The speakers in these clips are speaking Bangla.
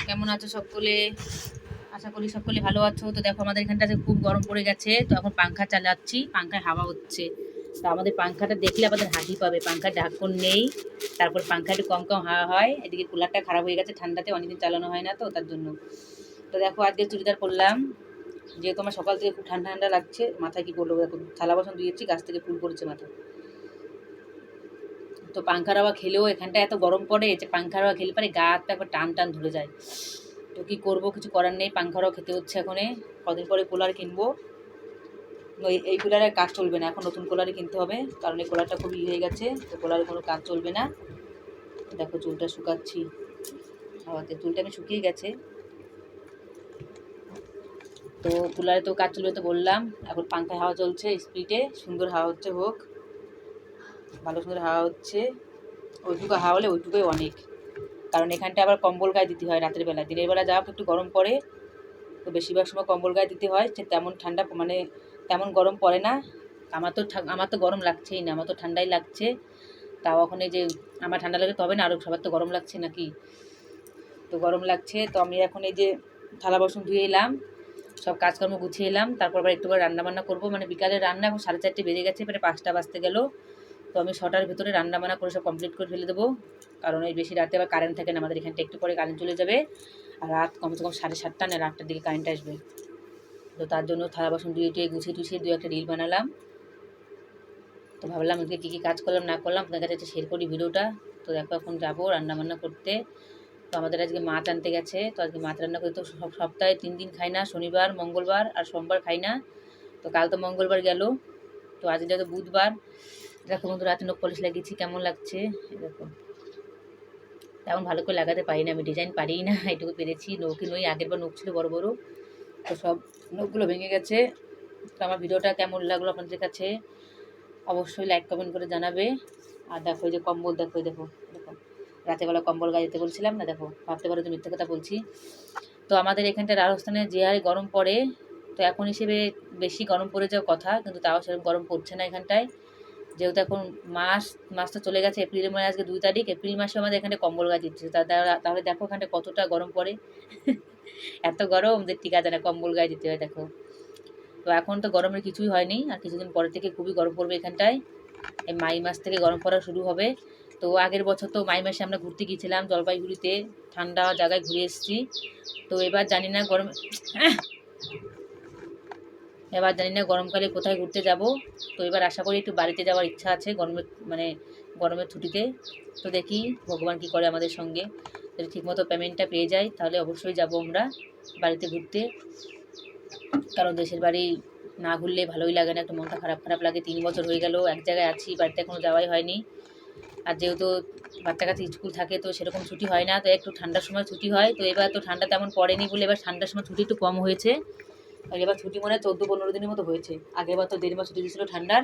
কেমন আছো সকলে? আশা করি সকলে ভালো আছো। তো দেখো আমাদের এখানটাতে খুব গরম পড়ে গেছে, তো এখন পাংখা চালাচ্ছি, পাংখায় হাওয়া হচ্ছে। তো আমাদের পাংখাটা দেখলে আমাদের হাসি পাবে, পাংখার ঢাকন নেই, তারপর পাংখা একটু কম কম হাওয়া হয়, এদিকে কুলারটা খারাপ হয়ে গেছে, ঠান্ডাতে অনেকদিন চালানো হয় না, তো তার জন্য। তো দেখো আজকে চুড়িদার পরলাম, যেহেতু আমার সকাল থেকে খুব ঠান্ডা ঠান্ডা লাগছে, মাথায় কি পড়লো দেখো, থালা বাসন ধুয়েছি, গাছ থেকে ফুল পড়েছে মাথা। তো পাংখার হাওয়া খেলেও এখানটা এত গরম পড়ে যে পাংখার হাওয়া খেলে পারে গা হাত পা একবার টান টান ধরে যায়। তো কী করবো, কিছু করার নেই, পাংখারও খেতে হচ্ছে। এখনে কদিন পরে কুলার কিনবো। এই কুলারের কাজ চলবে না, এখন নতুন কুলারই কিনতে হবে, কারণ এই কুলারটা খুব হয়ে গেছে, তো কুলারের কোনো কাজ চলবে না। দেখো চুলটা শুকাচ্ছি হাওয়াতে, চুলটা আমি শুকিয়ে গেছে। তো কুলারে তো কাজ চলবে তো বললাম, এখন পাংখায় হাওয়া চলছে স্পিডে, সুন্দর হাওয়া হচ্ছে, হোক ভালো সুন্দর হাওয়া হচ্ছে। ওইটুকু হাওয়া হলে ওইটুকুই অনেক, কারণ এখানটা আবার কম্বল গায়ে দিতে হয় রাতের বেলা, দিনের বেলা যা একটু গরম পড়ে, তো বেশিরভাগ সময় কম্বল গায়ে দিতে হয়, সে তেমন ঠান্ডা মানে তেমন গরম পড়ে না। আমার তো গরম লাগছেই না, আমার তো ঠান্ডাই লাগছে। তাও এখন এই যে আমার ঠান্ডা লাগে তবে না, আরও সবার তো গরম লাগছে নাকি, তো গরম লাগছে। তো আমি এখন এই যে থালা বাসন ধুয়ে এলাম, সব কাজকর্ম গুছিয়ে এলাম, তারপর আবার একটু করে রান্নাবান্না করবো, মানে বিকালের রান্না এখন 4:30 বেজে গেছে, মানে 5টা বাজতে গেল। তো আমি 6টার ভিতরে রান্নাবান্না করে সব কমপ্লিট করে ফেলে দেবো, কারণ এই বেশি রাতে আবার কারেন্ট থাকে না আমাদের এখানটা, একটু পরে কারেন্ট চলে যাবে, আর রাত কমসে কম 7:30 না 8টার দিকে কারেন্ট আসবে। তো তার জন্য থালা বাসন ধুয়ে টুয়ে গুছিয়ে টুছিয়ে 2-একটা রিল বানালাম। তো ভাবলাম আজকে কী কী কাজ করলাম না করলাম আপনার কাছে শেয়ার করি ভিডিওটা। তো দেখো এখন যাবো রান্নাবান্না করতে। তো আমাদের আজকে মাছ আনতে গেছে, তো আজকে মাছ রান্না করে, তো সপ্তাহে 3 দিন খাই না, শনিবার মঙ্গলবার আর সোমবার খাই না। তো কাল তো মঙ্গলবার গেল, তো আজকে তো বুধবার। দেখো বন্ধু রাতে নখ পলিশ লাগিয়েছি, কেমন লাগছে দেখো। তেমন ভালো করে লাগাতে পারি না, আমি ডিজাইন পারি না, এটুকু পেরেছি। নখই নই, আগের বার নখ ছিল বড় বড়, তো সব নখগুলো ভেঙে গেছে। তো আমার ভিডিওটা কেমন লাগলো আপনাদের কাছে অবশ্যই লাইক কমেন্ট করে জানাবে। আর দেখো এই যে কম্বল, দেখো দেখো দেখো, রাতেবেলা কম্বল গায়ে দিতে বলছিলাম না, দেখো ভাবতে পারো তো মিথ্যে কথা বলছি। তো আমাদের এখানটা রাজস্থানে যে হারে গরম পড়ে, তো এখন হিসেবে বেশি গরম পড়ে যাওয়ার কথা, কিন্তু তাও সেরকম গরম পড়ছে না এখানটায়, যেহেতু এখন মাস তো চলে গেছে, এপ্রিলের মানে আজকে 2 তারিখ, এপ্রিল মাসে আমাদের এখানে কম্বল গায়ে দিচ্ছে, তাহলে দেখো এখানটা কতটা গরম পড়ে। এত গরম যে ঠিক আছে না, কম্বল গায়ে দিতে হয় দেখো। তো এখন তো গরমের কিছুই হয়নি, আর কিছুদিন পরে থেকে খুবই গরম পড়বে এখানটায়, এই মাই মাস থেকে গরম পড়া শুরু হবে। তো আগের বছর তো মাই মাসে আমরা ঘুরতে গিয়েছিলাম জলপাইগুড়িতে, ঠান্ডা জায়গায় ঘুরে এসেছি। তো এবার জানি না গরমকালে কোথায় ঘুরতে যাব। তো এবার আশা করি একটু বাড়িতে যাওয়ার ইচ্ছা আছে গরমের ছুটিতে। তো দেখি ভগবান কি করে আমাদের সঙ্গে, যদি ঠিকমতো পেমেন্টটা পেয়ে যাই তাহলে অবশ্যই যাব আমরা বাড়িতে ঘুরতে, কারণ দেশের বাড়ি না ঘুরলে ভালোই লাগে না, একটু মনটা খারাপ খারাপ লাগে। 3 বছর হয়ে গেল এক জায়গায় আছি, বাড়িতে এখনও যাওয়াই হয়নি। আর যেহেতু বাচ্চা কাছে স্কুল থাকে, তো সেরকম ছুটি হয় না, তো একটু ঠান্ডার সময় ছুটি হয়। তো এবার তো ঠান্ডা তেমন পড়েনি বলে এবার ঠান্ডার সময় ছুটি একটু কম হয়েছে, আর এবার ছুটি মনে হয় 14-15 দিনের মতো হয়েছে। আগেরবার তো 1.5 মাস ছুটি দিয়েছিল ঠান্ডার।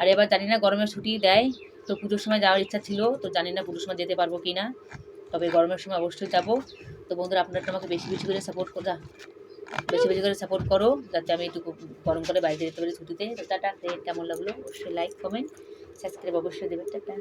আর এবার জানি না গরমের ছুটি দেয়, তো পুজোর সময় যাওয়ার ইচ্ছা ছিল, তো জানি না পুজোর সময় যেতে পারবো কি না, তবে গরমের সময় অবশ্যই যাবো। তো বন্ধুরা আপনারা আমাকে বেশি বেশি করে সাপোর্ট করো, যাতে আমি একটু গরম করে বাইরে যেতে পারি ছুটিতে। তো টাটা, কেমন লাগলো অবশ্যই লাইক কমেন্ট সাবস্ক্রাইব অবশ্যই দেবেন, টাটা।